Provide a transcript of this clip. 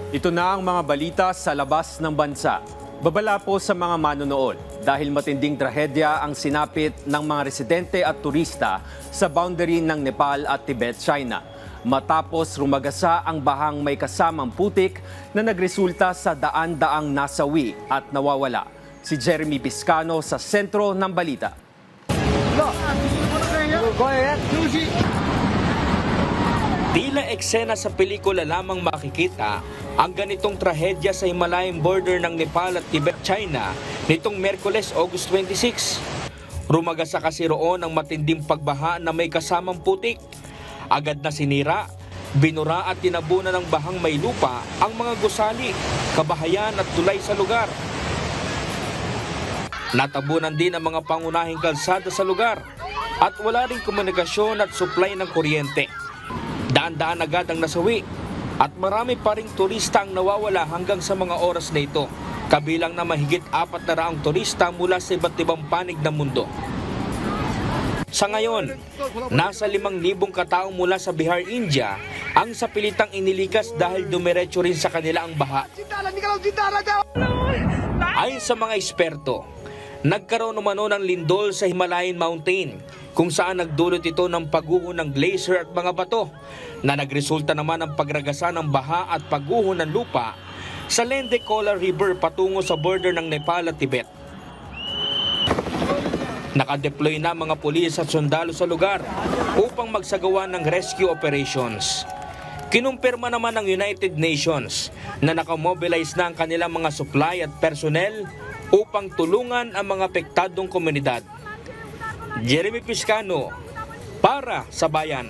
Ito na ang mga balita sa labas ng bansa. Babala po sa mga manonood dahil matinding trahedya ang sinapit ng mga residente at turista sa boundary ng Nepal at Tibet, China. Matapos rumagasa ang bahang may kasamang putik na nagresulta sa daan-daang nasawi at nawawala. Si Jeremy Piscano sa sentro ng balita. Tila eksena sa pelikula lamang makikita ang ganitong trahedya sa Himalayan border ng Nepal at Tibet, China nitong Miyerkules, August 26. Rumagasa kasi roon ang matinding pagbaha na may kasamang putik. Agad na sinira, binura at tinabunan ng bahang may lupa ang mga gusali, kabahayan at tulay sa lugar. Natabunan din ang mga pangunahing kalsada sa lugar at wala ring komunikasyon at supply ng kuryente. Daan-daan agad ang nasawi at marami pa ring turista ang nawawala hanggang sa mga oras na ito, kabilang na mahigit 400 turista mula sa iba't ibang panig ng mundo. Sa ngayon, nasa 5,000 katao mula sa Bihar, India ang sapilitang inilikas dahil dumiretso rin sa kanila ang baha. Ayon sa mga eksperto, nagkaroon umano ng lindol sa Himalayan Mountain kung saan nagdulot ito ng pagguho ng glacier at mga bato na nagresulta naman ng pagragasa ng baha at pagguho ng lupa sa Lendek Kola River patungo sa border ng Nepal at Tibet. Nakadeploy na mga pulis at sundalo sa lugar upang magsagawa ng rescue operations. Kinumpirma naman ng United Nations na nakamobilize na ang kanilang mga supply at personnel upang tulungan ang mga apektadong komunidad. Jeremy Piscano para sa Bayan.